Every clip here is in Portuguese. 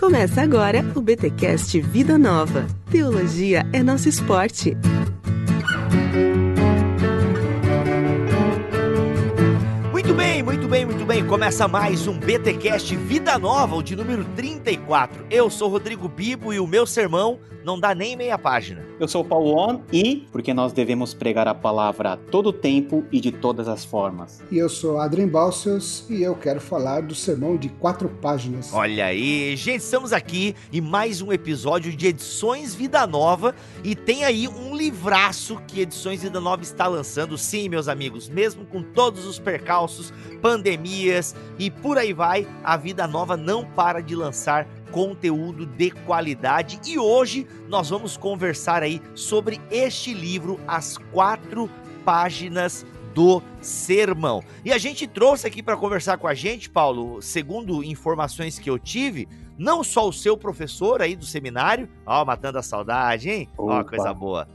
Começa agora o BTcast Vida Nova. Teologia é nosso esporte. Muito bem. Começa mais um BTcast Vida Nova, o de número 34. Eu sou Rodrigo Bibo e o meu sermão não dá nem meia página. Eu sou o Paulo On e porque nós devemos pregar a palavra a todo tempo e de todas as formas. E eu sou Adrien Balcius e eu quero falar do sermão de 4 páginas. Olha aí, gente, estamos aqui em mais um episódio de Edições Vida Nova e tem aí um livraço que Edições Vida Nova está lançando. Sim, meus amigos, mesmo com todos os percalços, pandemias e por aí vai, a Vida Nova não para de lançar conteúdo de qualidade e hoje nós vamos conversar aí sobre este livro, As 4 Páginas do Sermão. E a gente trouxe aqui para conversar com a gente, Paulo, segundo informações que eu tive, não só o seu professor aí do seminário, matando a saudade, hein? Coisa boa.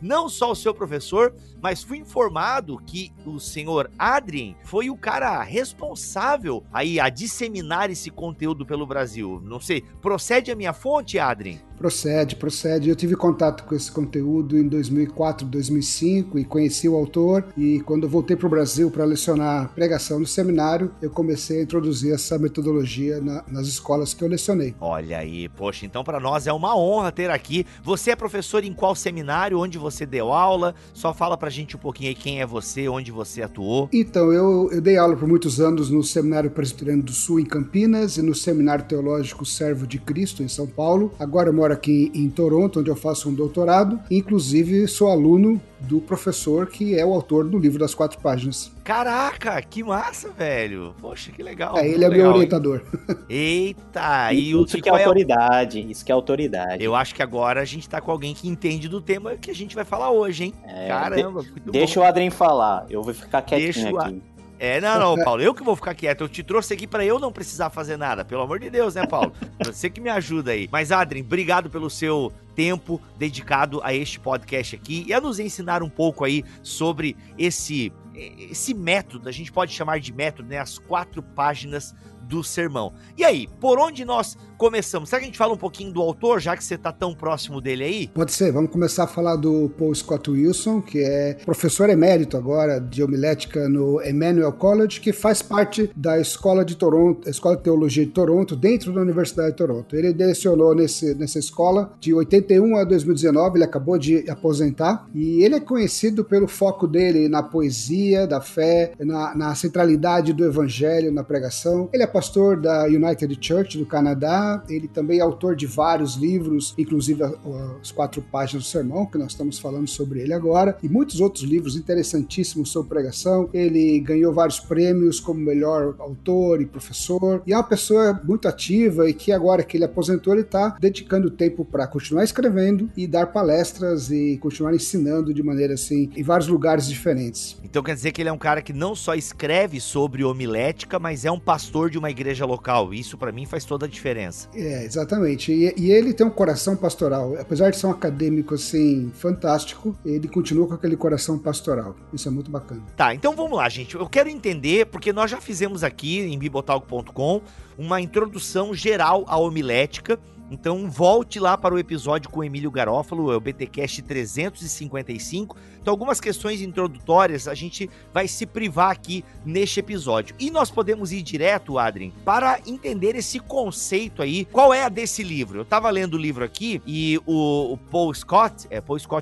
Não só o seu professor, mas fui informado que o senhor Adrien foi o cara responsável aí a disseminar esse conteúdo pelo Brasil. Não sei, procede a minha fonte, Adrien? Procede. Eu tive contato com esse conteúdo em 2004, 2005 e conheci o autor, e quando eu voltei para o Brasil para lecionar pregação no seminário, eu comecei a introduzir essa metodologia nas escolas que eu lecionei. Olha aí, poxa, então para nós é uma honra ter aqui. Você é professor em qual seminário, onde você deu aula? Só fala pra gente um pouquinho aí quem é você, onde você atuou. Então, eu dei aula por muitos anos no Seminário Presbiteriano do Sul, em Campinas, e no Seminário Teológico Servo de Cristo, em São Paulo. Agora eu moro aqui em Toronto, onde eu faço um doutorado. Inclusive, sou aluno do professor que é o autor do livro das 4 páginas. Caraca, que massa, velho. Poxa, que legal. Ele é legal, meu orientador. Eita. Isso que é autoridade, isso que é autoridade. Eu acho que agora a gente tá com alguém que entende do tema que a gente vai falar hoje, hein? Caramba, muito deixa bom. o Adrien falar, eu vou ficar quietinho aqui. Não, Paulo, eu que vou ficar quieto. Eu te trouxe aqui pra eu não precisar fazer nada. Pelo amor de Deus, né, Paulo? Você que me ajuda aí. Mas, Adrien, obrigado pelo seu tempo dedicado a este podcast aqui e a nos ensinar um pouco aí sobre esse método, a gente pode chamar de método, né? As 4 páginas do sermão. E aí, por onde nós começamos? Será que a gente fala um pouquinho do autor, já que você tá tão próximo dele aí? Pode ser, vamos começar a falar do Paul Scott Wilson, que é professor emérito agora de homilética no Emmanuel College, que faz parte da Escola de Toronto, Escola de Teologia de Toronto, dentro da Universidade de Toronto. Ele lecionou nessa escola de 81 a 2019, ele acabou de aposentar, e ele é conhecido pelo foco dele na poesia, da fé, na centralidade do evangelho, na pregação. Ele é pastor da United Church do Canadá, ele também é autor de vários livros, inclusive as 4 páginas do sermão, que nós estamos falando sobre ele agora, e muitos outros livros interessantíssimos sobre pregação. Ele ganhou vários prêmios como melhor autor e professor, e é uma pessoa muito ativa e que agora que ele aposentou, ele está dedicando tempo para continuar escrevendo e dar palestras e continuar ensinando de maneira assim, em vários lugares diferentes. Então quer dizer que ele é um cara que não só escreve sobre homilética, mas é um pastor de uma igreja local. Isso para mim faz toda a diferença. Exatamente. E ele tem um coração pastoral. Apesar de ser um acadêmico assim fantástico, ele continua com aquele coração pastoral. Isso é muito bacana. Tá, então vamos lá, gente. Eu quero entender, porque nós já fizemos aqui em bibotalk.com uma introdução geral à homilética. Então volte lá para o episódio com o Emílio Garófalo, é o BTcast 355. Então algumas questões introdutórias a gente vai se privar aqui neste episódio. E nós podemos ir direto, Adrien, para entender esse conceito aí. Qual é a desse livro? Eu tava lendo o livro aqui e o Paul Scott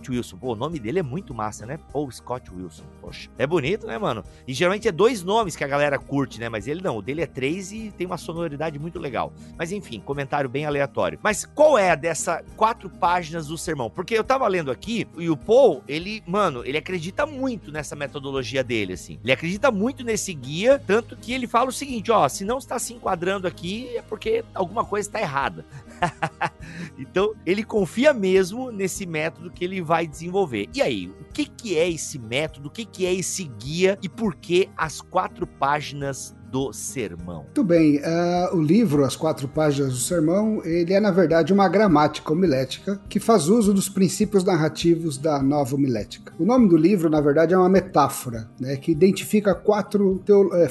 Wilson. Pô, o nome dele é muito massa, né? Paul Scott Wilson. Poxa, é bonito, né, mano? E geralmente é 2 nomes que a galera curte, né? Mas ele não, o dele é 3 e tem uma sonoridade muito legal. Mas enfim, comentário bem aleatório. Mas qual é a dessa 4 páginas do sermão? Porque eu tava lendo aqui e o Paul, ele acredita muito nessa metodologia dele, assim. Ele acredita muito nesse guia, tanto que ele fala o seguinte, se não está se enquadrando aqui é porque alguma coisa está errada. Então, ele confia mesmo nesse método que ele vai desenvolver. E aí, o que é esse método? O que é esse guia? E por que as 4 páginas do sermão? Muito bem, o livro As 4 Páginas do Sermão, ele é na verdade uma gramática homilética que faz uso dos princípios narrativos da nova homilética. O nome do livro, na verdade, é uma metáfora, né, que identifica 4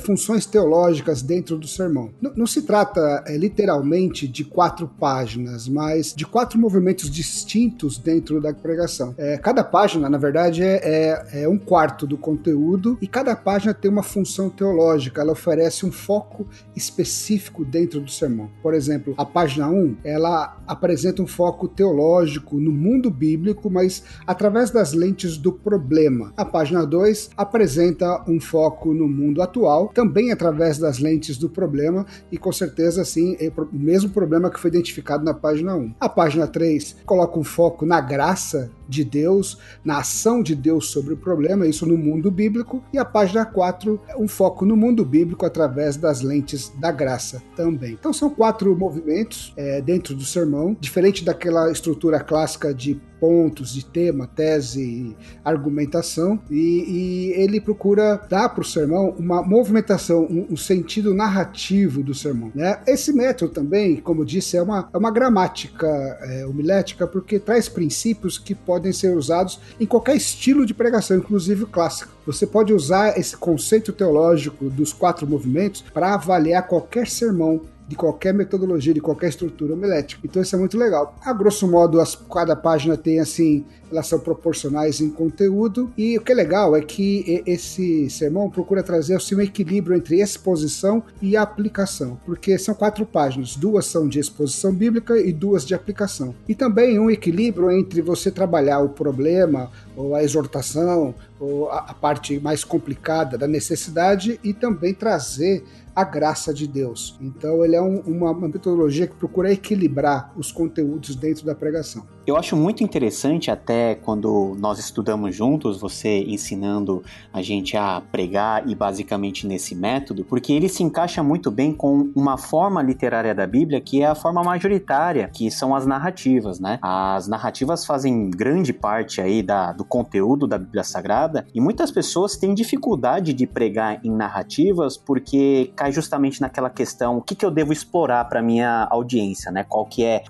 funções teológicas dentro do sermão. Não se trata literalmente de 4 páginas, mas de 4 movimentos distintos dentro da pregação. Cada página, na verdade, é um quarto do conteúdo e cada página tem uma função teológica, ela oferece um foco específico dentro do sermão. Por exemplo, a página 1, ela apresenta um foco teológico no mundo bíblico, mas através das lentes do problema. A página 2 apresenta um foco no mundo atual, também através das lentes do problema, e com certeza, sim, é o mesmo problema que foi identificado na página 1. A página 3 coloca um foco na graça de Deus, na ação de Deus sobre o problema, isso no mundo bíblico, e a página 4 um foco no mundo bíblico através das lentes da graça também. Então são 4 movimentos dentro do sermão, diferente daquela estrutura clássica de pontos, de tema, tese, argumentação, e ele procura dar para o sermão uma movimentação, um sentido narrativo do sermão, né? Esse método também, como disse, é uma gramática homilética, porque traz princípios que podem ser usados em qualquer estilo de pregação, inclusive o clássico. Você pode usar esse conceito teológico dos 4 movimentos para avaliar qualquer sermão, de qualquer metodologia, de qualquer estrutura homilética. Então isso é muito legal. A grosso modo, cada página tem, assim, elas são proporcionais em conteúdo, e o que é legal é que esse sermão procura trazer assim, um equilíbrio entre exposição e aplicação, porque são 4 páginas, 2 são de exposição bíblica e 2 de aplicação. E também um equilíbrio entre você trabalhar o problema, ou a exortação, ou a parte mais complicada da necessidade, e também trazer a graça de Deus. Então ele é uma metodologia que procura equilibrar os conteúdos dentro da pregação. Eu acho muito interessante, até quando nós estudamos juntos, você ensinando a gente a pregar e basicamente nesse método, porque ele se encaixa muito bem com uma forma literária da Bíblia que é a forma majoritária, que são as narrativas, né? As narrativas fazem grande parte aí do conteúdo da Bíblia Sagrada, e muitas pessoas têm dificuldade de pregar em narrativas porque cai justamente naquela questão, o que eu devo explorar para minha audiência, né?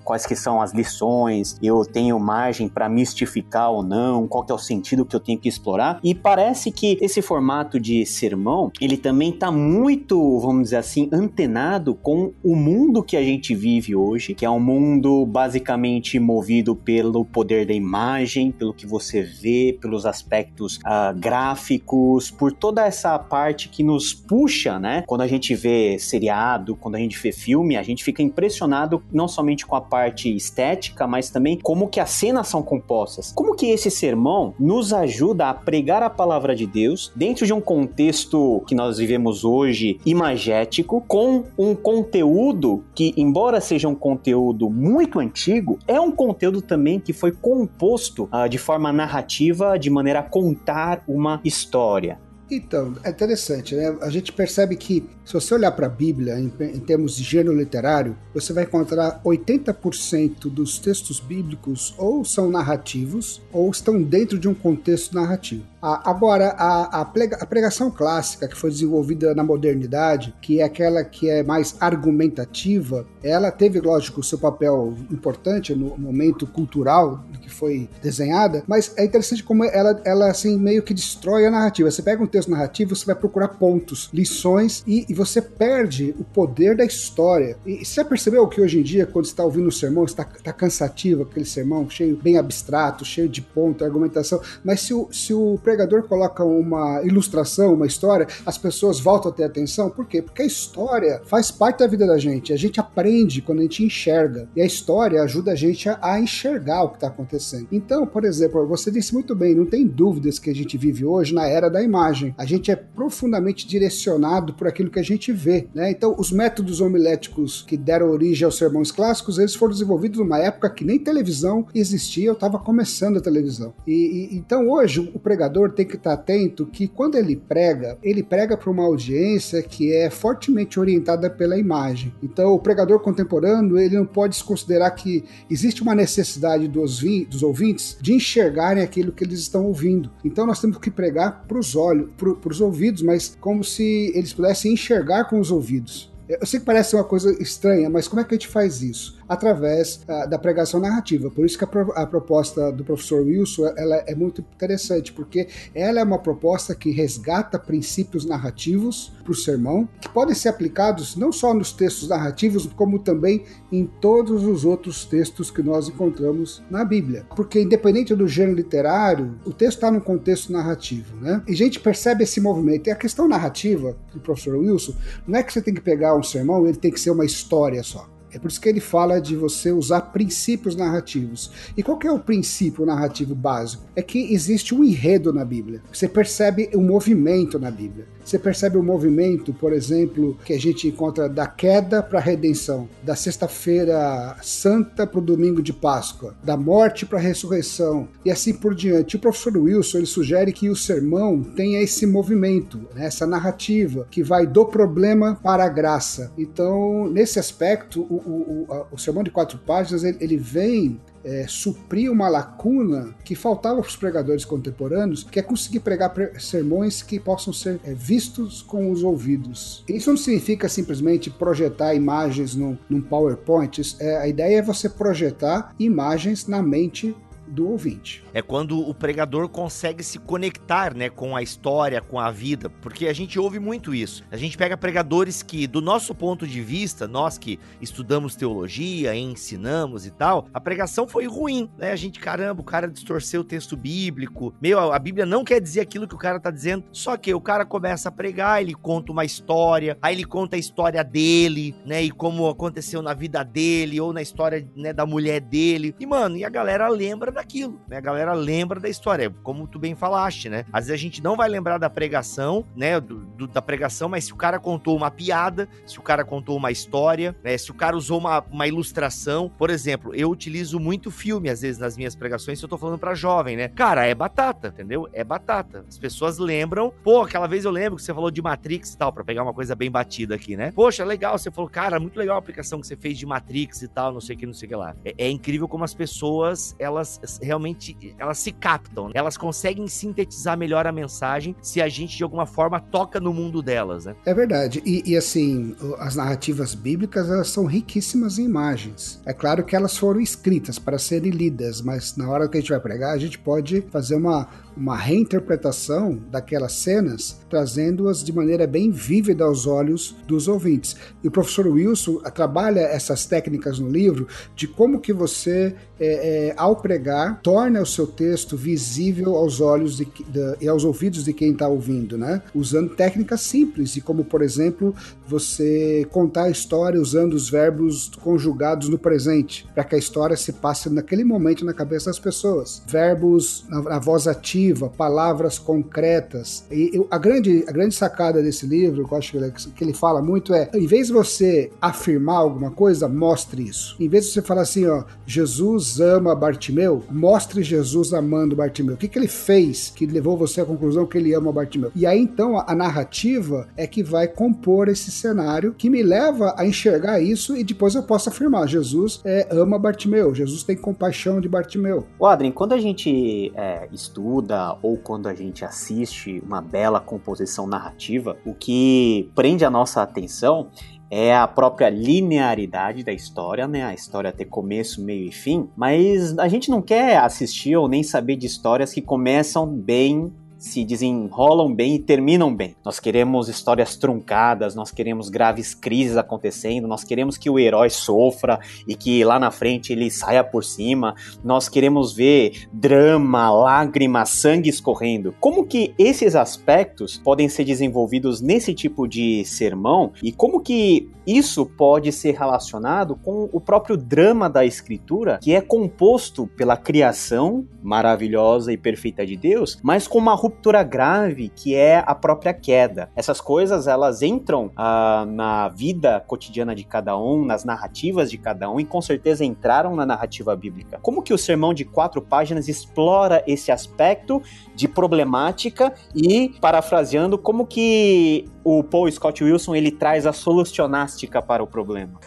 Quais que são as lições, eu tenho margem para mistificar ou não, qual que é o sentido que eu tenho que explorar, e parece que esse formato de sermão, ele também está muito, vamos dizer assim, antenado com o mundo que a gente vive hoje, que é um mundo basicamente movido pelo poder da imagem, pelo que você vê, pelos aspectos gráficos, por toda essa parte que nos puxa, né? Quando a gente vê seriado, quando a gente vê filme, a gente fica impressionado não somente com a parte estética, mas também como que as cenas são compostas. Como que esse sermão nos ajuda a pregar a palavra de Deus dentro de um contexto que nós vivemos hoje imagético, com um conteúdo que, embora seja um conteúdo muito antigo, é um conteúdo também que foi composto de forma narrativa, de maneira a contar uma história. Então, é interessante, né? A gente percebe que, se você olhar para a Bíblia, em termos de gênero literário, você vai encontrar 80% dos textos bíblicos ou são narrativos ou estão dentro de um contexto narrativo. Agora, a pregação clássica, que foi desenvolvida na modernidade, que é aquela que é mais argumentativa, ela teve, lógico, o seu papel importante no momento cultural que foi desenhada, mas é interessante como ela assim, meio que destrói a narrativa. Você pega um texto narrativo, você vai procurar pontos, lições, e você perde o poder da história. E você já percebeu que hoje em dia, quando você está ouvindo um sermão, está cansativo, aquele sermão cheio, bem abstrato, cheio de ponto, argumentação, mas se o pregador coloca uma ilustração, uma história, as pessoas voltam a ter atenção. Por quê? Porque a história faz parte da vida da gente. A gente aprende quando a gente enxerga. E a história ajuda a gente a enxergar o que está acontecendo. Então, por exemplo, você disse muito bem, não tem dúvidas que a gente vive hoje na era da imagem. A gente é profundamente direcionado por aquilo que a gente vê, né? Então, os métodos homiléticos que deram origem aos sermões clássicos, eles foram desenvolvidos numa época que nem televisão existia, eu estava começando a televisão. Então, hoje, o pregador pregador tem que estar atento que quando ele prega para uma audiência que é fortemente orientada pela imagem. Então, o pregador contemporâneo, ele não pode considerar que existe uma necessidade dos ouvintes de enxergarem aquilo que eles estão ouvindo. Então, nós temos que pregar para os olhos, para os ouvidos, mas como se eles pudessem enxergar com os ouvidos. Eu sei que parece uma coisa estranha, mas como é que a gente faz isso? Através da pregação narrativa. Por isso que a proposta do professor Wilson ela é muito interessante, porque ela é uma proposta que resgata princípios narrativos para o sermão, que podem ser aplicados não só nos textos narrativos, como também em todos os outros textos que nós encontramos na Bíblia. Porque independente do gênero literário, o texto está num contexto narrativo, né? E a gente percebe esse movimento. E a questão narrativa do professor Wilson não é que você tem que pegar um sermão, ele tem que ser uma história só. É por isso que ele fala de você usar princípios narrativos. E qual que é o princípio narrativo básico? É que existe um enredo na Bíblia. Você percebe um movimento na Bíblia. Você percebe o movimento, por exemplo, que a gente encontra da queda para a redenção, da sexta-feira santa para o domingo de Páscoa, da morte para a ressurreição e assim por diante. O professor Wilson ele sugere que o sermão tenha esse movimento, né, essa narrativa que vai do problema para a graça. Então, nesse aspecto, o sermão de 4 páginas ele vem suprir uma lacuna que faltava para os pregadores contemporâneos, que é conseguir pregar sermões que possam ser vistos com os ouvidos. Isso não significa simplesmente projetar imagens num PowerPoint. A ideia é você projetar imagens na mente do ouvinte. É quando o pregador consegue se conectar, né, com a história, com a vida, porque a gente ouve muito isso. A gente pega pregadores que, do nosso ponto de vista, nós que estudamos teologia, ensinamos e tal, a pregação foi ruim, né? A gente, caramba, o cara distorceu o texto bíblico, a Bíblia não quer dizer aquilo que o cara tá dizendo, só que o cara começa a pregar, ele conta uma história, aí ele conta a história dele, né, e como aconteceu na vida dele, ou na história, né, da mulher dele, e mano, e a galera lembra daquilo, né? A galera lembra da história, como tu bem falaste, né? Às vezes a gente não vai lembrar da pregação, né? Da pregação, mas se o cara contou uma piada, se o cara contou uma história, né? Se o cara usou uma ilustração, por exemplo, eu utilizo muito filme, às vezes, nas minhas pregações, se eu tô falando pra jovem, né? Cara, é batata, entendeu? É batata. As pessoas lembram, pô, aquela vez eu lembro que você falou de Matrix e tal, pra pegar uma coisa bem batida aqui, né? Poxa, legal, você falou, cara, muito legal a aplicação que você fez de Matrix e tal, não sei o que lá. É incrível como as pessoas, elas realmente, elas se captam, elas conseguem sintetizar melhor a mensagem se a gente de alguma forma toca no mundo delas, né? É verdade, e assim, as narrativas bíblicas, elas são riquíssimas em imagens. É claro que elas foram escritas para serem lidas, mas na hora que a gente vai pregar, a gente pode fazer uma reinterpretação daquelas cenas, trazendo-as de maneira bem vívida aos olhos dos ouvintes. E o professor Wilson trabalha essas técnicas no livro de como que você, ao pregar, torna o seu texto visível aos olhos e aos ouvidos de quem está ouvindo, né? Usando técnicas simples, e como, por exemplo, você contar a história usando os verbos conjugados no presente, para que a história se passe naquele momento na cabeça das pessoas. Verbos na voz ativa, palavras concretas. E a grande sacada desse livro, que eu acho que ele fala muito, em vez de você afirmar alguma coisa, mostre isso. Em vez de você falar assim, ó, Jesus ama Bartimeu, mostre Jesus amando Bartimeu. O que ele fez que levou você à conclusão que ele ama Bartimeu? E aí, então, a narrativa é que vai compor esse cenário que me leva a enxergar isso e depois eu posso afirmar, Jesus ama Bartimeu, Jesus tem compaixão de Bartimeu. Adrien, quando a gente estuda ou quando a gente assiste uma bela composição narrativa, o que prende a nossa atenção é a própria linearidade da história, né? A história ter começo, meio e fim, mas a gente não quer assistir ou nem saber de histórias que começam bem, se desenrolam bem e terminam bem. Nós queremos histórias truncadas, nós queremos graves crises acontecendo, nós queremos que o herói sofra e que lá na frente ele saia por cima, nós queremos ver drama, lágrimas, sangue escorrendo. Como que esses aspectos podem ser desenvolvidos nesse tipo de sermão e como que isso pode ser relacionado com o próprio drama da escritura, que é composto pela criação maravilhosa e perfeita de Deus, mas com uma ruptura ruptura grave que é a própria queda. Essas coisas, elas entram na vida cotidiana de cada um, nas narrativas de cada um, e com certeza entraram na narrativa bíblica. Como que o sermão de 4 páginas explora esse aspecto de problemática e, parafraseando, como que o Paul Scott Wilson, ele traz a solucionástica para o problema?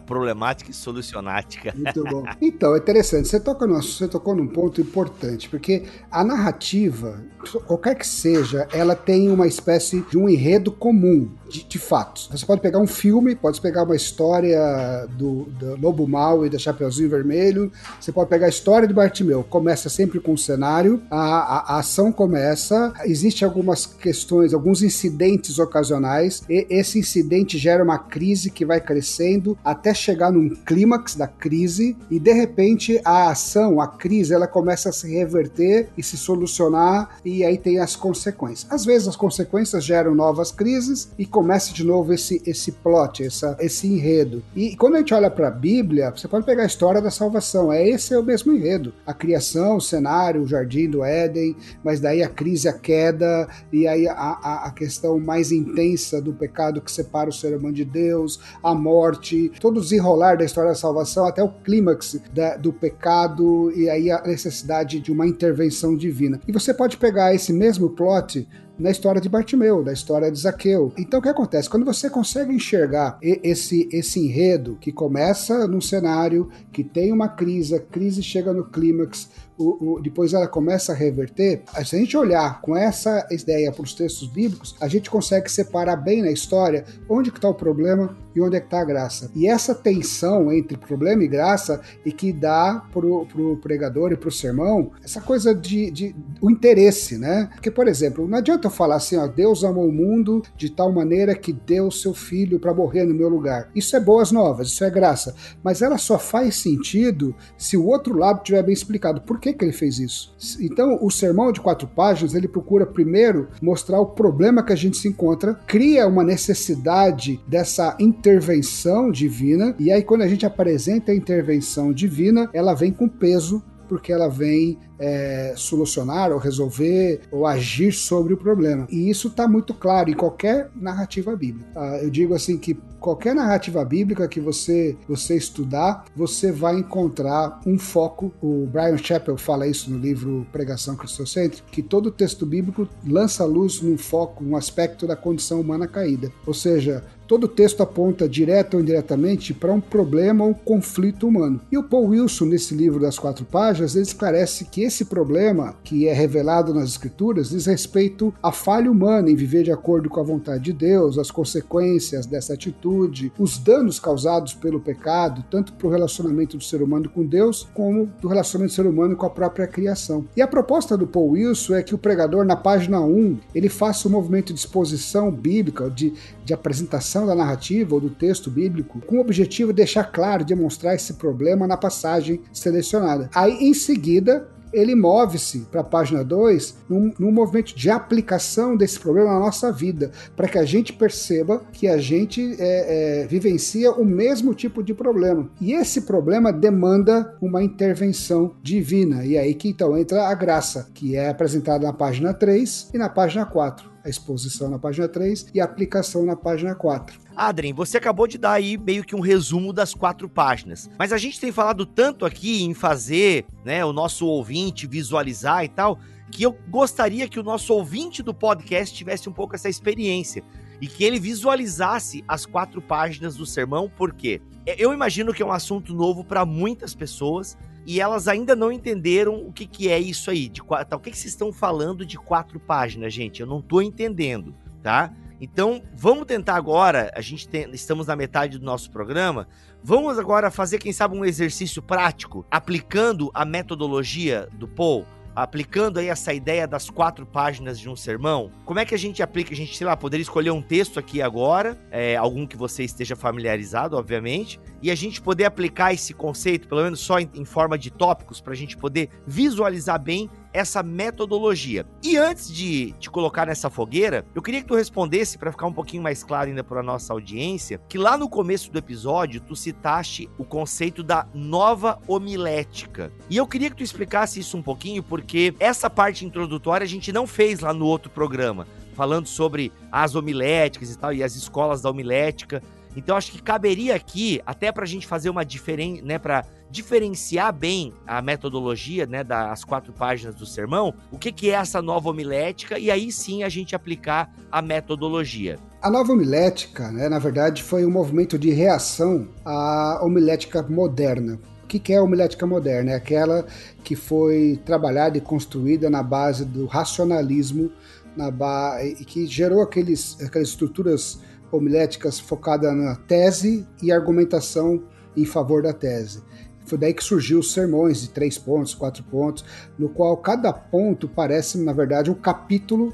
Problemática e solucionástica. Muito bom. Então, é interessante. Você tocou num ponto importante, porque a narrativa, qualquer que seja, ela tem uma espécie de um enredo comum de fatos. Você pode pegar um filme, pode pegar uma história do Lobo Mau e da Chapeuzinho Vermelho, você pode pegar a história de Bartimeu. Começa sempre com um cenário, a ação começa, existem algumas questões, alguns incidentes ocasionais, e esse incidente gera uma crise que vai crescendo até chegar num clímax da crise, e de repente a ação, a crise, ela começa a se reverter e se solucionar, e aí tem as consequências. Às vezes as consequências geram novas crises e começa de novo esse plot, esse enredo. E quando a gente olha para a Bíblia, você pode pegar a história da salvação, esse é o mesmo enredo. A criação, o cenário, o jardim do Éden, mas daí a crise, a queda, e aí a questão mais intensa do pecado que separa o ser humano de Deus, a morte, todo o desenrolar da história da salvação, até o clímax do pecado, e aí a necessidade de uma intervenção divina. E você pode pegar esse mesmo plot na história de Bartimeu, da história de Zaqueu. Então o que acontece? Quando você consegue enxergar esse enredo que começa num cenário, que tem uma crise, a crise chega no clímax, depois ela começa a reverter, se a gente olhar com essa ideia para os textos bíblicos, a gente consegue separar bem na história onde que está o problema e onde é que está a graça. E essa tensão entre problema e graça e que dá pro pregador e pro sermão essa coisa de o interesse, né? Porque, por exemplo, não adianta eu falar assim, ó, Deus amou o mundo de tal maneira que deu o seu filho para morrer no meu lugar. Isso é boas novas, isso é graça. Mas ela só faz sentido se o outro lado tiver bem explicado. Por que ele fez isso? Então, o sermão de 4 páginas, ele procura primeiro mostrar o problema que a gente se encontra, cria uma necessidade dessa intervenção divina, e aí quando a gente apresenta a intervenção divina, ela vem com peso, porque ela vem solucionar ou resolver ou agir sobre o problema. E isso está muito claro em qualquer narrativa bíblica. Eu digo assim que qualquer narrativa bíblica que você estudar, você vai encontrar um foco. O Brian Chappell fala isso no livro Pregação Cristocêntrica, que todo texto bíblico lança luz num foco, um aspecto da condição humana caída. Ou seja, todo texto aponta direto ou indiretamente para um problema ou um conflito humano. E o Paul Wilson, nesse livro das 4 páginas, ele esclarece que esse problema que é revelado nas Escrituras diz respeito à falha humana em viver de acordo com a vontade de Deus, as consequências dessa atitude, os danos causados pelo pecado, tanto para o relacionamento do ser humano com Deus, como do relacionamento do ser humano com a própria criação. E a proposta do Paul Wilson é que o pregador, na página 1, ele faça um movimento de exposição bíblica, de apresentação da narrativa ou do texto bíblico, com o objetivo de deixar claro, demonstrar esse problema na passagem selecionada. Aí, em seguida, ele move-se para a página 2 num movimento de aplicação desse problema na nossa vida, para que a gente perceba que a gente vivencia o mesmo tipo de problema. E esse problema demanda uma intervenção divina. E aí que então entra a graça, que é apresentada na página 3 e na página 4. A exposição na página 3 e a aplicação na página 4. Adrien, você acabou de dar aí meio que um resumo das 4 páginas, mas a gente tem falado tanto aqui em fazer, né, o nosso ouvinte visualizar e tal, que eu gostaria que o nosso ouvinte do podcast tivesse um pouco essa experiência e que ele visualizasse as 4 páginas do sermão, porque eu imagino que é um assunto novo para muitas pessoas e elas ainda não entenderam o que é isso aí, o que vocês estão falando de 4 páginas, gente, eu não tô entendendo, tá? Então, vamos tentar agora, estamos na metade do nosso programa, vamos agora fazer, quem sabe, um exercício prático, aplicando a metodologia do Paul, aplicando aí essa ideia das 4 páginas de um sermão. Como é que a gente aplica? A gente, sei lá, poderia escolher um texto aqui agora, algum que você esteja familiarizado, obviamente, e a gente poder aplicar esse conceito, pelo menos só em forma de tópicos, para a gente poder visualizar bem essa metodologia. E antes de te colocar nessa fogueira, eu queria que tu respondesse, para ficar um pouquinho mais claro ainda para a nossa audiência, que lá no começo do episódio, tu citaste o conceito da nova homilética. E eu queria que tu explicasse isso um pouquinho, porque essa parte introdutória a gente não fez lá no outro programa, falando sobre as homiléticas e tal, e as escolas da homilética. Então, acho que caberia aqui, até para a gente fazer uma diferença, né, para diferenciar bem a metodologia, né, das 4 páginas do sermão, o que é essa nova homilética, e aí sim a gente aplicar a metodologia. A nova homilética, né, na verdade, foi um movimento de reação à homilética moderna. O que é a homilética moderna? É aquela que foi trabalhada e construída na base do racionalismo, e que gerou aquelas estruturas homiléticas focadas na tese e argumentação em favor da tese. Foi daí que surgiu os sermões de 3 pontos, 4 pontos, no qual cada ponto parece, na verdade, um capítulo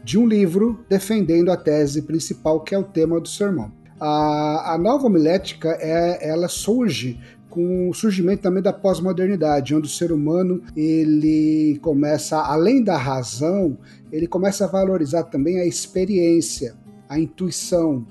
de um livro defendendo a tese principal, que é o tema do sermão. A nova homilética, ela surge com o surgimento também da pós-modernidade, onde o ser humano, ele começa, além da razão, ele começa a valorizar também a experiência, a intuição.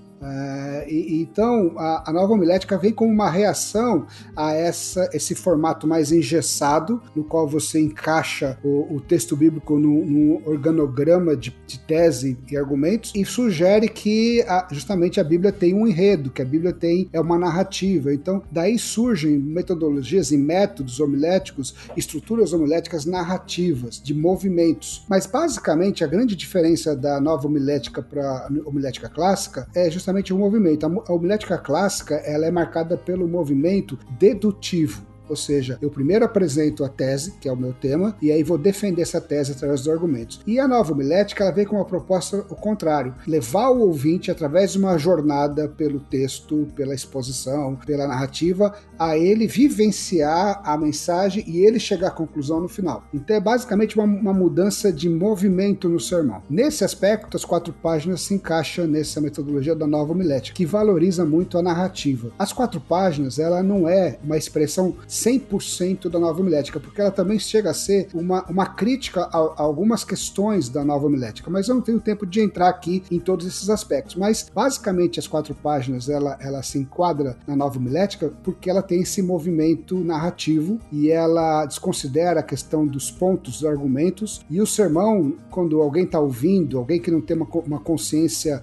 Então, a nova homilética vem como uma reação a esse formato mais engessado, no qual você encaixa o texto bíblico num organograma de tese e argumentos, e sugere que justamente a Bíblia tem um enredo, que a Bíblia é uma narrativa. Então, daí surgem metodologias e métodos homiléticos, estruturas homiléticas narrativas, de movimentos. Mas, basicamente, a grande diferença da nova homilética para a homilética clássica é justamente o movimento. A homilética clássica, ela é marcada pelo movimento dedutivo. Ou seja, eu primeiro apresento a tese, que é o meu tema, e aí vou defender essa tese através dos argumentos. E a nova homilética, ela vem com uma proposta ao contrário, levar o ouvinte, através de uma jornada pelo texto, pela exposição, pela narrativa, a ele vivenciar a mensagem e ele chegar à conclusão no final. Então é basicamente uma mudança de movimento no sermão. Nesse aspecto, as 4 páginas se encaixam nessa metodologia da nova homilética, que valoriza muito a narrativa. As 4 páginas, ela não é uma expressão 100% da nova homilética, porque ela também chega a ser uma crítica a algumas questões da nova homilética, mas eu não tenho tempo de entrar aqui em todos esses aspectos. Mas, basicamente, as 4 páginas, ela se enquadra na nova homilética porque ela tem esse movimento narrativo e ela desconsidera a questão dos pontos, dos argumentos, e o sermão, quando alguém está ouvindo, alguém que não tem uma consciência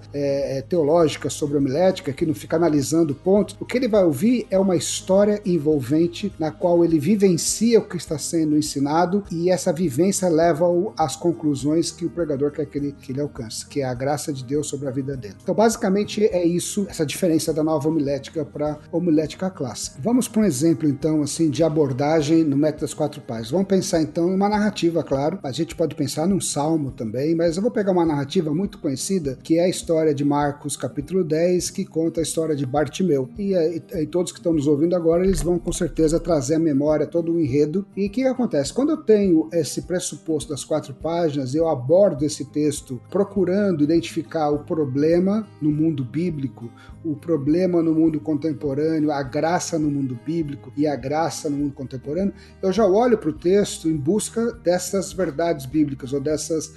teológica sobre a homilética, que não fica analisando pontos, o que ele vai ouvir é uma história envolvente na qual ele vivencia o que está sendo ensinado, e essa vivência leva-o às conclusões que o pregador quer que ele alcance, que é a graça de Deus sobre a vida dele. Então, basicamente, é isso, essa diferença da nova homilética para a homilética clássica. Vamos para um exemplo, então, assim, de abordagem no método das 4 páginas. Vamos pensar, então, em uma narrativa, claro. A gente pode pensar num salmo também, mas eu vou pegar uma narrativa muito conhecida, que é a história de Marcos, capítulo 10, que conta a história de Bartimeu. E todos que estão nos ouvindo agora, eles vão, com certeza, trazer à memória todo o enredo. E o que acontece? Quando eu tenho esse pressuposto das 4 páginas, eu abordo esse texto procurando identificar o problema no mundo bíblico, o problema no mundo contemporâneo, a graça no mundo bíblico e a graça no mundo contemporâneo, eu já olho para o texto em busca dessas verdades bíblicas ou dessas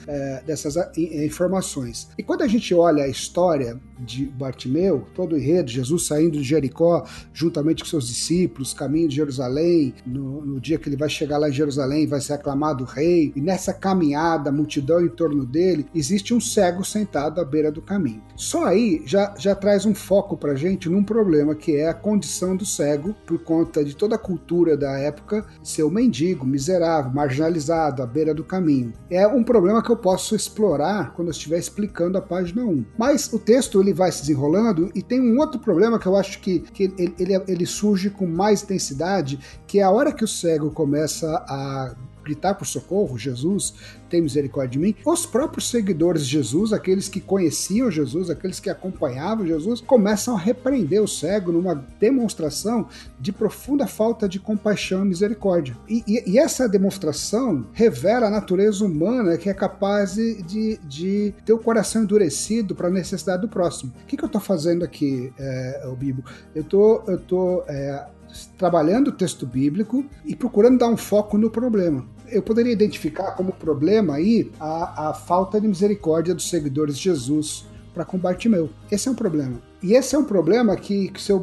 informações. E quando a gente olha a história de Bartimeu, todo o enredo, Jesus saindo de Jericó juntamente com seus discípulos, caminho de Jerusalém, no dia que ele vai chegar lá em Jerusalém, vai ser aclamado rei, e nessa caminhada, a multidão em torno dele, existe um cego sentado à beira do caminho. Só aí já traz um foco pra gente num problema, que é a condição do cego, por conta de toda a cultura da época, ser um mendigo, miserável, marginalizado, à beira do caminho. É um problema que eu posso explorar quando eu estiver explicando a página 1. Mas o texto, ele vai se desenrolando, e tem um outro problema que eu acho que ele surge com mais intensidade, que é a hora que o cego começa a gritar por socorro, Jesus, tem misericórdia de mim, os próprios seguidores de Jesus, aqueles que conheciam Jesus, aqueles que acompanhavam Jesus, começam a repreender o cego numa demonstração de profunda falta de compaixão e misericórdia. E essa demonstração revela a natureza humana, que é capaz de ter o coração endurecido para a necessidade do próximo. O que eu estou fazendo aqui, Bibo? Eu estou trabalhando o texto bíblico e procurando dar um foco no problema. Eu poderia identificar como problema aí a falta de misericórdia dos seguidores de Jesus para com Bartimeu. Esse é um problema. E esse é um problema que se eu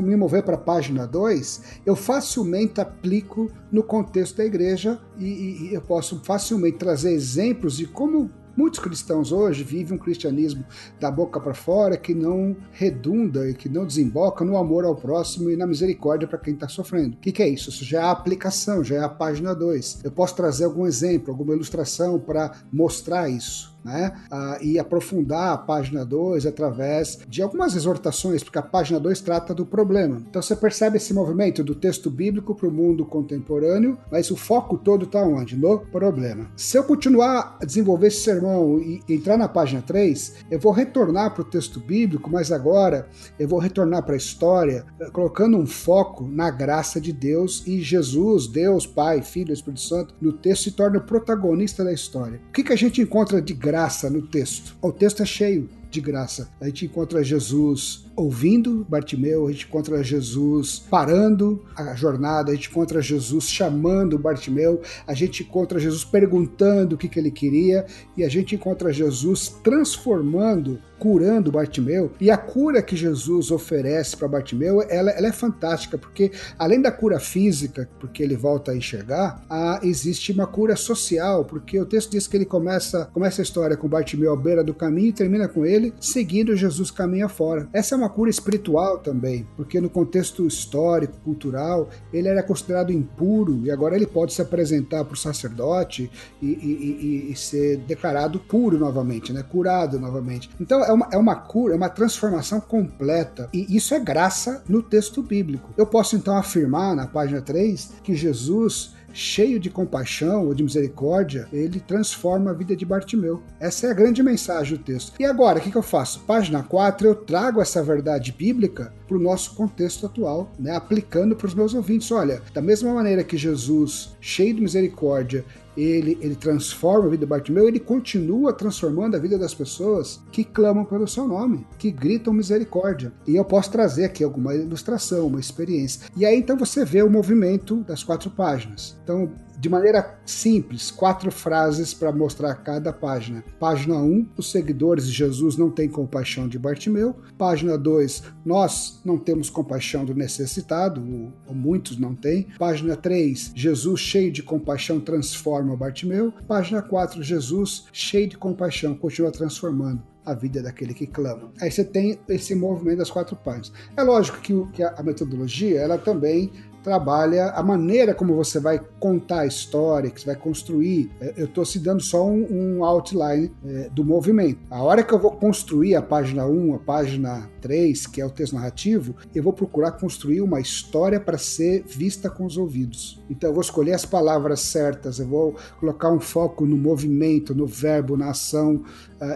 me mover para a página 2, eu facilmente aplico no contexto da igreja e eu posso facilmente trazer exemplos de como muitos cristãos hoje vivem um cristianismo da boca para fora que não redunda e que não desemboca no amor ao próximo e na misericórdia para quem está sofrendo. O que é isso? Isso já é a aplicação, já é a página 2. Eu posso trazer algum exemplo, alguma ilustração para mostrar isso, né? E aprofundar a página 2 através de algumas exortações, porque a página 2 trata do problema. Então você percebe esse movimento do texto bíblico para o mundo contemporâneo, mas o foco todo está onde? No problema. Se eu continuar a desenvolver esse sermão e entrar na página 3, eu vou retornar para o texto bíblico, mas agora eu vou retornar para a história, colocando um foco na graça de Deus e Jesus, Deus, Pai, Filho, Espírito Santo, no texto se torna o protagonista da história. O que a gente encontra de graça no texto? O texto é cheio de graça. A gente encontra Jesus ouvindo Bartimeu, a gente encontra Jesus parando a jornada, a gente encontra Jesus chamando Bartimeu, a gente encontra Jesus perguntando o que ele queria e a gente encontra Jesus transformando, curando Bartimeu. E a cura que Jesus oferece para Bartimeu, ela é fantástica, porque além da cura física, porque ele volta a enxergar, existe uma cura social, porque o texto diz que ele começa a história com Bartimeu à beira do caminho e termina com ele seguindo Jesus caminho afora. Essa é uma cura espiritual também, porque no contexto histórico, cultural, ele era considerado impuro e agora ele pode se apresentar para o sacerdote e ser declarado puro novamente, né? Curado novamente. Então é uma cura, é uma transformação completa e isso é graça no texto bíblico. Eu posso então afirmar na página 3 que Jesus, cheio de compaixão ou de misericórdia, ele transforma a vida de Bartimeu. Essa é a grande mensagem do texto. E agora, o que eu faço? Página 4, eu trago essa verdade bíblica para o nosso contexto atual, né? Aplicando para os meus ouvintes. Olha, da mesma maneira que Jesus, cheio de misericórdia, ele transforma a vida de Bartimeu, ele continua transformando a vida das pessoas que clamam pelo seu nome, que gritam misericórdia. E eu posso trazer aqui alguma ilustração, uma experiência. E aí então você vê o movimento das 4 páginas. Então, de maneira simples, 4 frases para mostrar cada página. Página 1, os seguidores de Jesus não têm compaixão de Bartimeu. Página 2, nós não temos compaixão do necessitado, ou muitos não têm. Página 3, Jesus cheio de compaixão transforma Bartimeu. Página 4, Jesus cheio de compaixão continua transformando a vida daquele que clama. Aí você tem esse movimento das 4 páginas. É lógico que a metodologia, ela também trabalha a maneira como você vai contar a história, que você vai construir. Eu estou se dando só um outline do movimento. A hora que eu vou construir a página 1, a página 3, que é o texto narrativo, eu vou procurar construir uma história para ser vista com os ouvidos. Então eu vou escolher as palavras certas, eu vou colocar um foco no movimento, no verbo, na ação,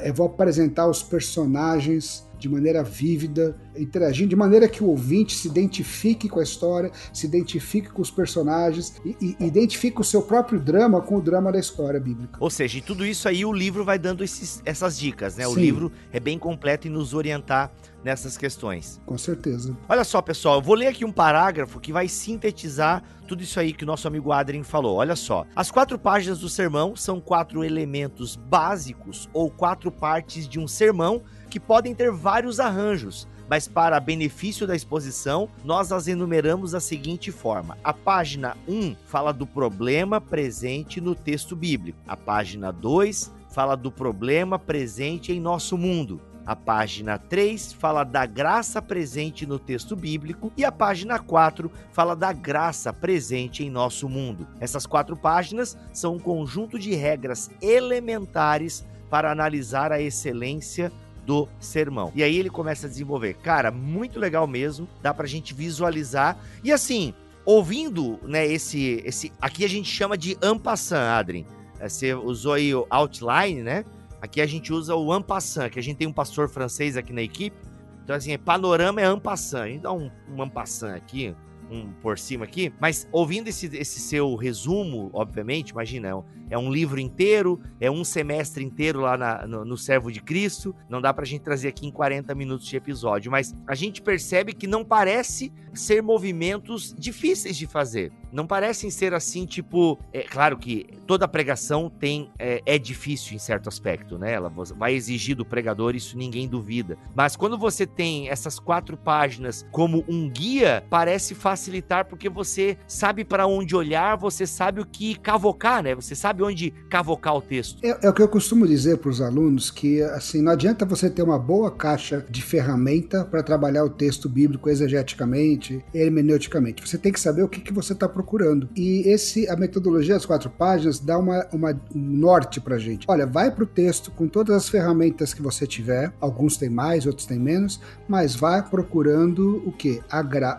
eu vou apresentar os personagens de maneira vívida, interagindo de maneira que o ouvinte se identifique com a história, se identifique com os personagens e identifique o seu próprio drama com o drama da história bíblica. Ou seja, e tudo isso aí o livro vai dando essas dicas, né? Sim. O livro é bem completo em nos orientar nessas questões. Com certeza. Olha só, pessoal, eu vou ler aqui um parágrafo que vai sintetizar tudo isso aí que o nosso amigo Adrien falou. Olha só. As 4 páginas do sermão são 4 elementos básicos ou 4 partes de um sermão que podem ter vários arranjos, mas para benefício da exposição, nós as enumeramos da seguinte forma. A página 1 fala do problema presente no texto bíblico. A página 2 fala do problema presente em nosso mundo. A página 3 fala da graça presente no texto bíblico e a página 4 fala da graça presente em nosso mundo. Essas 4 páginas são um conjunto de regras elementares para analisar a excelência do sermão. E aí ele começa a desenvolver. Cara, muito legal mesmo, dá pra gente visualizar. E assim, ouvindo, né, aqui a gente chama de en passant, Adrien. Você usou aí o outline, né? Aqui a gente usa o en passant, que a gente tem um pastor francês aqui na equipe. Então assim, panorama é en passant. A gente dá um en passant aqui, por cima aqui, mas ouvindo esse seu resumo, obviamente, imagina, é um livro inteiro, é um semestre inteiro lá no Servo de Cristo, não dá pra gente trazer aqui em 40 minutos de episódio, mas a gente percebe que não parece ser movimentos difíceis de fazer, não parecem ser assim, tipo, é claro que toda pregação é difícil em certo aspecto, né, ela vai exigir do pregador, isso ninguém duvida, mas quando você tem essas 4 páginas como um guia, parece facilitar porque você sabe para onde olhar, você sabe o que cavocar, né? Você sabe onde cavocar o texto. É o que eu costumo dizer para os alunos, que assim, não adianta você ter uma boa caixa de ferramenta para trabalhar o texto bíblico exegeticamente, hermeneuticamente. Você tem que saber o que você está procurando. E a metodologia das 4 páginas dá um norte para a gente. Olha, vai para o texto com todas as ferramentas que você tiver, alguns têm mais, outros têm menos, mas vai procurando o quê?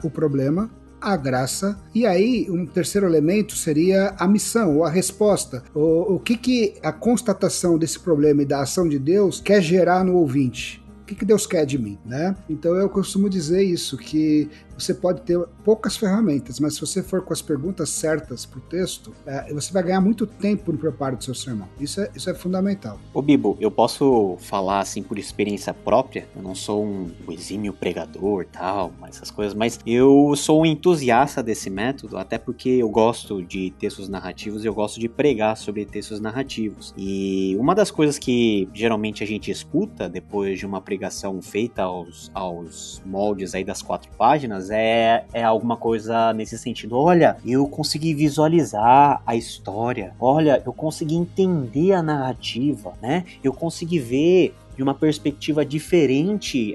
O problema, a graça, e aí um terceiro elemento seria a missão ou a resposta, o que a constatação desse problema e da ação de Deus quer gerar no ouvinte. O que Deus quer de mim, né? Então eu costumo dizer isso, que você pode ter poucas ferramentas, mas se você for com as perguntas certas para o texto, você vai ganhar muito tempo no preparo do seu sermão. Isso é fundamental. Ô Bibo, eu posso falar assim por experiência própria, eu não sou um exímio pregador tal, essas coisas, mas eu sou um entusiasta desse método, até porque eu gosto de textos narrativos e eu gosto de pregar sobre textos narrativos. E uma das coisas que geralmente a gente escuta depois de uma pregação feita aos moldes aí das 4 páginas é alguma coisa nesse sentido. Olha, eu consegui visualizar a história. Olha, eu consegui entender a narrativa, né? Eu consegui ver de uma perspectiva diferente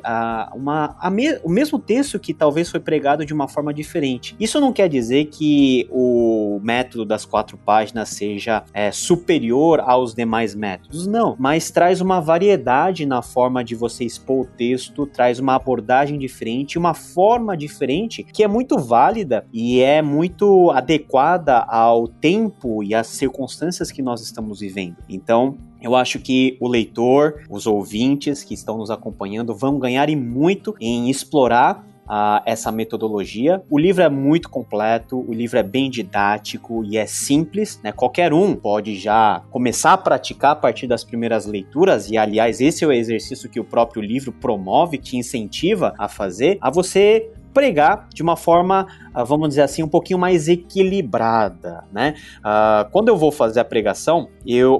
o mesmo texto que talvez foi pregado de uma forma diferente. Isso não quer dizer que o método das 4 páginas seja superior aos demais métodos, não, mas traz uma variedade na forma de você expor o texto, traz uma abordagem diferente, uma forma diferente que é muito válida e é muito adequada ao tempo e às circunstâncias que nós estamos vivendo. Então, eu acho que o leitor, os ouvintes que estão nos acompanhando vão ganhar e muito em explorar essa metodologia. O livro é muito completo, o livro é bem didático e é simples, né? Qualquer um pode já começar a praticar a partir das primeiras leituras e, aliás, esse é o exercício que o próprio livro promove, te incentiva a fazer, a você pregar de uma forma, vamos dizer assim, um pouquinho mais equilibrada, né? Quando eu vou fazer a pregação,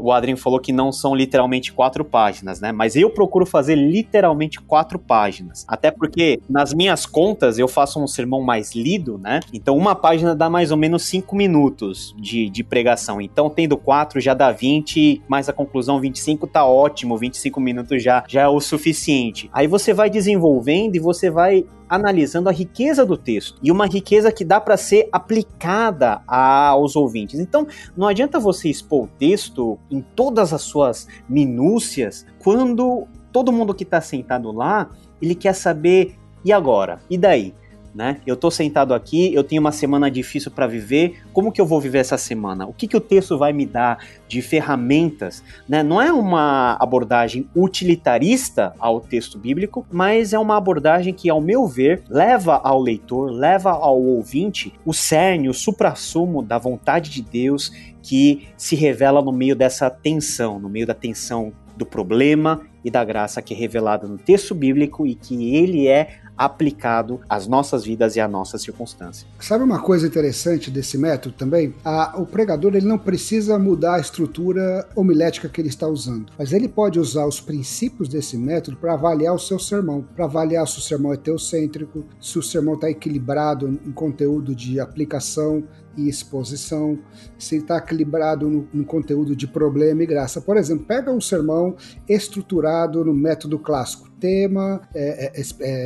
o Adrien falou que não são literalmente 4 páginas, né? Mas eu procuro fazer literalmente 4 páginas. Até porque, nas minhas contas, eu faço um sermão mais lido, né? Então, uma página dá mais ou menos 5 minutos de pregação. Então, tendo 4 já dá 20, mais a conclusão 25, tá ótimo. 25 minutos já é o suficiente. Aí você vai desenvolvendo e você vai analisando a riqueza do texto, e uma riqueza que dá para ser aplicada aos ouvintes. Então, não adianta você expor o texto em todas as suas minúcias, quando todo mundo que está sentado lá, ele quer saber, e agora? E daí? Né? Eu estou sentado aqui, eu tenho uma semana difícil para viver, como que eu vou viver essa semana? O que o texto vai me dar de ferramentas? Né? Não é uma abordagem utilitarista ao texto bíblico, mas é uma abordagem que, ao meu ver, leva ao leitor, leva ao ouvinte o cerne, o suprassumo da vontade de Deus que se revela no meio dessa tensão, no meio da tensão do problema e da graça que é revelada no texto bíblico e que ele é aplicado às nossas vidas e à nossa circunstância. Sabe uma coisa interessante desse método também? O pregador ele não precisa mudar a estrutura homilética que ele está usando, mas ele pode usar os princípios desse método para avaliar o seu sermão, para avaliar se o sermão é teocêntrico, se o sermão está equilibrado em conteúdo de aplicação e exposição, se está equilibrado no conteúdo de problema e graça. Por exemplo, pega um sermão estruturado no método clássico, tema,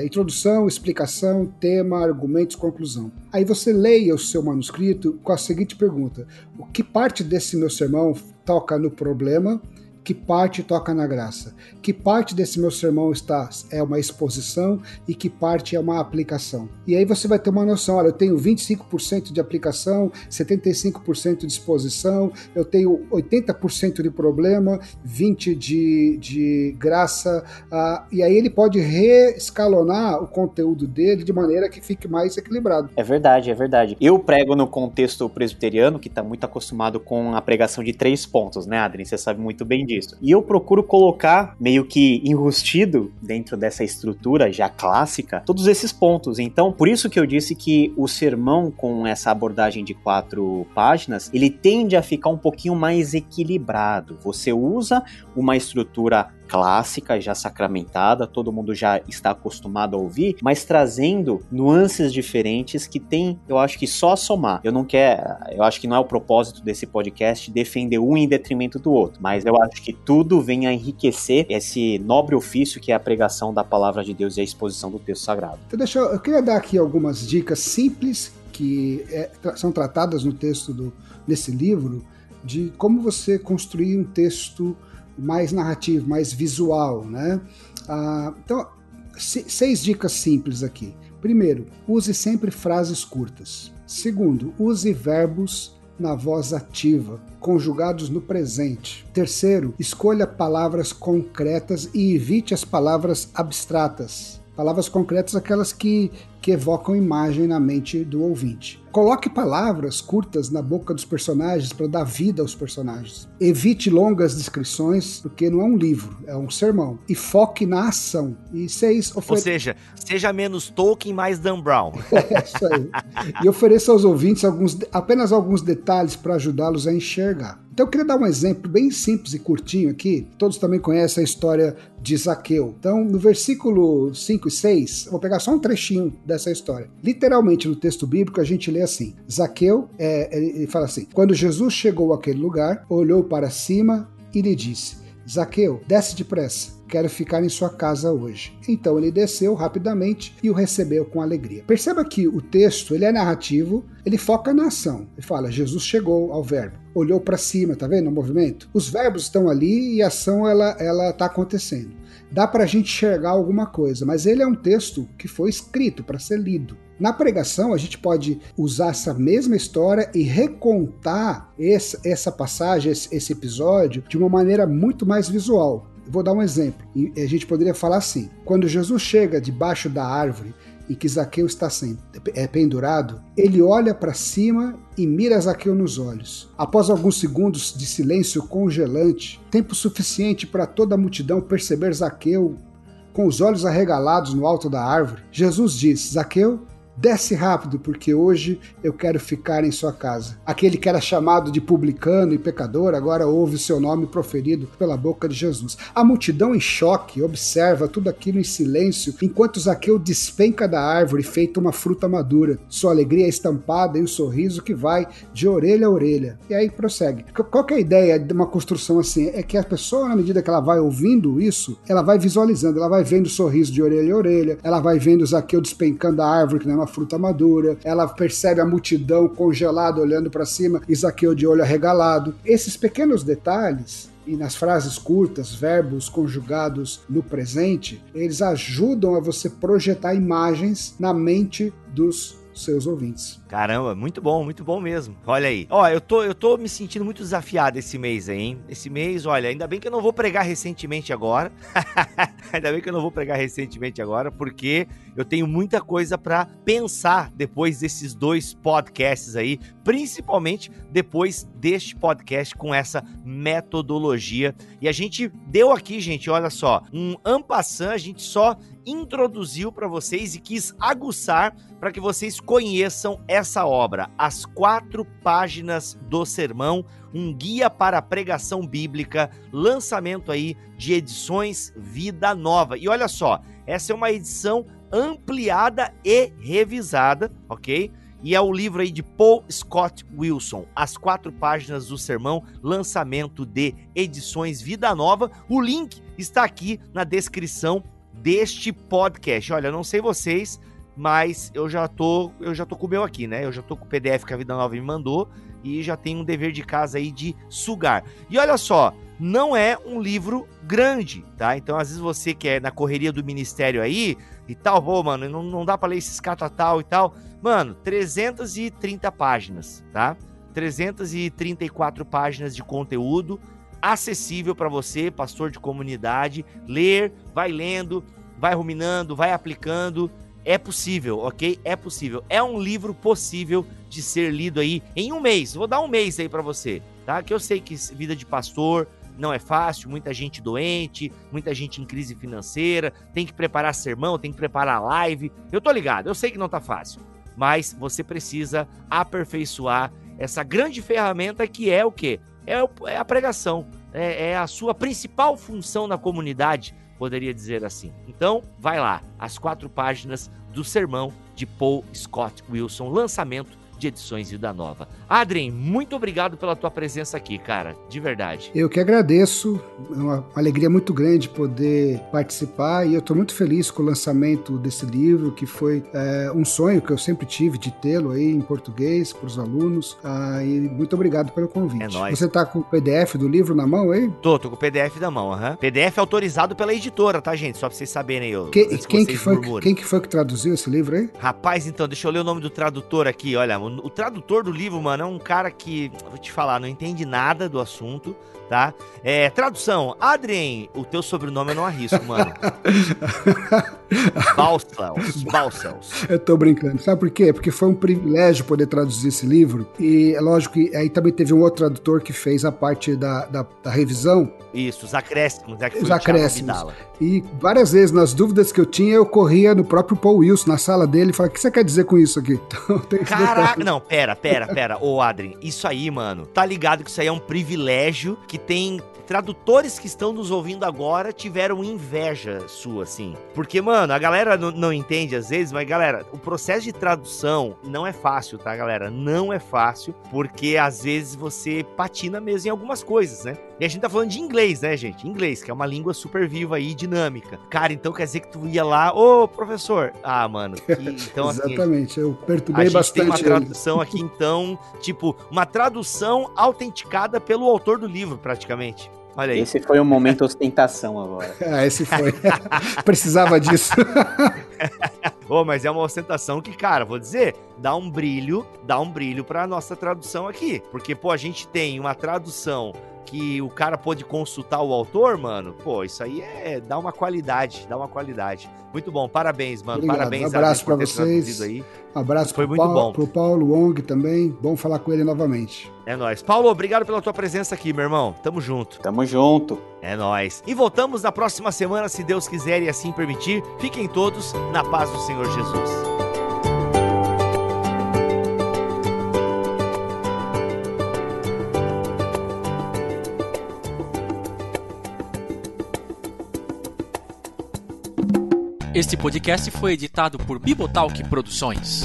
introdução, explicação, tema, argumentos, conclusão. Aí você leia o seu manuscrito com a seguinte pergunta: que parte desse meu sermão toca no problema? que parte toca na graça, que parte desse meu sermão é uma exposição e que parte é uma aplicação. E aí você vai ter uma noção, olha, eu tenho 25% de aplicação, 75% de exposição, eu tenho 80% de problema, 20% de graça, e aí ele pode reescalonar o conteúdo dele de maneira que fique mais equilibrado. É verdade, é verdade. Eu prego no contexto presbiteriano, que está muito acostumado com a pregação de 3 pontos, né, Adrien? Você sabe muito bem disso. E eu procuro colocar, meio que enrustido, dentro dessa estrutura já clássica, todos esses pontos. Então, por isso que eu disse que o sermão, com essa abordagem de 4 páginas, ele tende a ficar um pouquinho mais equilibrado. Você usa uma estrutura clássica, já sacramentada, todo mundo já está acostumado a ouvir, mas trazendo nuances diferentes que tem, eu acho que só a somar. Eu acho que não é o propósito desse podcast defender um em detrimento do outro, mas eu acho que tudo vem a enriquecer esse nobre ofício que é a pregação da palavra de Deus e a exposição do texto sagrado. Então eu queria dar aqui algumas dicas simples que são tratadas no texto nesse livro, de como você construir um texto mais narrativo, mais visual, né? Então, 6 dicas simples aqui. Primeiro, use sempre frases curtas. Segundo, use verbos na voz ativa, conjugados no presente. Terceiro, escolha palavras concretas e evite as palavras abstratas. Palavras concretas, aquelas que evocam imagem na mente do ouvinte. Coloque palavras curtas na boca dos personagens para dar vida aos personagens. Evite longas descrições, porque não é um livro, é um sermão. E foque na ação. E 6... Ou seja, seja menos Tolkien, mais Dan Brown. É isso aí. E ofereça aos ouvintes apenas alguns detalhes para ajudá-los a enxergar. Então eu queria dar um exemplo bem simples e curtinho aqui. Todos também conhecem a história de Zaqueu. Então, no versículo 5 e 6, eu vou pegar só um trechinho dessa história. Literalmente, no texto bíblico, a gente lê assim. Zaqueu, ele fala assim: quando Jesus chegou àquele lugar, olhou para cima e lhe disse: Zaqueu, desce depressa, quero ficar em sua casa hoje. Então ele desceu rapidamente e o recebeu com alegria. Perceba que o texto, ele é narrativo, ele foca na ação. Ele fala, Jesus chegou ao verbo, olhou para cima, tá vendo o movimento? Os verbos estão ali e a ação, ela tá acontecendo. Dá para a gente enxergar alguma coisa, mas ele é um texto que foi escrito para ser lido. Na pregação, a gente pode usar essa mesma história e recontar essa passagem, esse episódio, de uma maneira muito mais visual. Eu vou dar um exemplo. A gente poderia falar assim: quando Jesus chega debaixo da árvore em que Zaqueu está pendurado, ele olha para cima e mira Zaqueu nos olhos. Após alguns segundos de silêncio congelante, tempo suficiente para toda a multidão perceber Zaqueu com os olhos arregalados no alto da árvore, Jesus diz: Zaqueu, desce rápido, porque hoje eu quero ficar em sua casa. Aquele que era chamado de publicano e pecador, agora ouve seu nome proferido pela boca de Jesus. A multidão em choque observa tudo aquilo em silêncio, enquanto Zaqueu despenca da árvore feito uma fruta madura. Sua alegria é estampada em um sorriso que vai de orelha a orelha. E aí prossegue. Qual que é a ideia de uma construção assim? É que a pessoa, na medida que ela vai ouvindo isso, ela vai visualizando, ela vai vendo o sorriso de orelha a orelha, ela vai vendo Zaqueu despencando da árvore, que não é uma fruta madura, ela percebe a multidão congelada olhando para cima e Zaqueu de olho arregalado. Esses pequenos detalhes, e nas frases curtas, verbos conjugados no presente, eles ajudam a você projetar imagens na mente dos seus ouvintes. Caramba, muito bom mesmo. Olha aí. Ó, eu tô me sentindo muito desafiado esse mês aí, hein? Esse mês, olha, ainda bem que eu não vou pregar recentemente agora. Ainda bem que eu não vou pregar recentemente agora, porque eu tenho muita coisa pra pensar depois desses 2 podcasts aí, principalmente depois deste podcast com essa metodologia. E a gente deu aqui, gente, olha só, um en passant, a gente só introduziu para vocês e quis aguçar para que vocês conheçam essa obra, As 4 Páginas do Sermão, um guia para a pregação bíblica, lançamento aí de Edições Vida Nova. E olha só, essa é uma edição ampliada e revisada, ok? E é o livro aí de Paul Scott Wilson, As 4 Páginas do Sermão, lançamento de Edições Vida Nova. O link está aqui na descrição deste podcast. Olha, não sei vocês, mas eu já tô com o meu aqui, né? Eu já tô com o PDF que a Vida Nova me mandou e já tenho um dever de casa aí de sugar. E olha só, não é um livro grande, tá? Então, às vezes você que é na correria do ministério aí e tal, pô, mano, não dá pra ler esses catatal e tal. Mano, 330 páginas, tá? 334 páginas de conteúdo acessível para você, pastor de comunidade, ler, vai lendo, vai ruminando, vai aplicando. É possível, ok? É possível. É um livro possível de ser lido aí em um mês. Vou dar um mês aí para você, tá? Que eu sei que vida de pastor não é fácil, muita gente doente, muita gente em crise financeira, tem que preparar sermão, tem que preparar live. Eu tô ligado, eu sei que não tá fácil, mas você precisa aperfeiçoar essa grande ferramenta que é o quê? É a pregação, é a sua principal função na comunidade, poderia dizer assim. Então, vai lá, as 4 páginas do sermão de Paul Scott Wilson, lançamento de Edições Vida Nova. Adrien, muito obrigado pela tua presença aqui, cara, de verdade. Eu que agradeço, é uma alegria muito grande poder participar e eu estou muito feliz com o lançamento desse livro, que foi um sonho que eu sempre tive de tê-lo aí em português para os alunos, e muito obrigado pelo convite. É nóis. Você está com o PDF do livro na mão aí? Tô com o PDF na mão, PDF autorizado pela editora, tá, gente? Só pra vocês saberem aí. Quem que foi que traduziu esse livro aí? Rapaz, então, deixa eu ler o nome do tradutor aqui, olha, o tradutor do livro, mano, é um cara que, vou te falar, não entende nada do assunto, tá? Tradução, Adrien, o teu sobrenome eu não arrisco, mano. Balsels. Eu tô brincando, sabe por quê? Porque foi um privilégio poder traduzir esse livro, e é lógico que aí também teve um outro tradutor que fez a parte da revisão. Isso, os acréscimos, que foi os acréscimos. E várias vezes, nas dúvidas que eu tinha, eu corria no próprio Paul Wilson, na sala dele, e falava, o que você quer dizer com isso aqui? Então, tem esse Caraca, não, pera. Ô, Adrien, isso aí, mano, tá ligado que isso aí é um privilégio que tem... Tradutores que estão nos ouvindo agora tiveram inveja sua, assim. Porque, mano, a galera não entende às vezes, mas, galera, o processo de tradução não é fácil, tá, galera? Não é fácil, porque às vezes você patina mesmo em algumas coisas, né? E a gente tá falando de inglês, né, gente? Inglês, que é uma língua super viva aí, dinâmica. Cara, então quer dizer que tu ia lá, ô, professor. Ah, mano, então assim... Exatamente, eu perturbei bastante. A gente tem uma tradução aqui, então, tipo, uma tradução autenticada pelo autor do livro, praticamente. Olha aí. Esse foi um momento ostentação agora. Esse foi. Precisava disso. Mas é uma ostentação que, cara, vou dizer, dá um brilho pra nossa tradução aqui. Porque, a gente tem uma tradução que o cara pôde consultar o autor, mano, isso aí dá uma qualidade. Muito bom, parabéns, mano. Obrigado. Parabéns. Um abraço pra vocês. Aí. Um abraço foi muito bom. Pro Paulo Wong também. Bom falar com ele novamente. É nóis. Paulo, obrigado pela tua presença aqui, meu irmão. Tamo junto. Tamo junto. É nóis. E voltamos na próxima semana, se Deus quiser e assim permitir. Fiquem todos na paz do Senhor Jesus. Este podcast foi editado por Bibotalk Produções.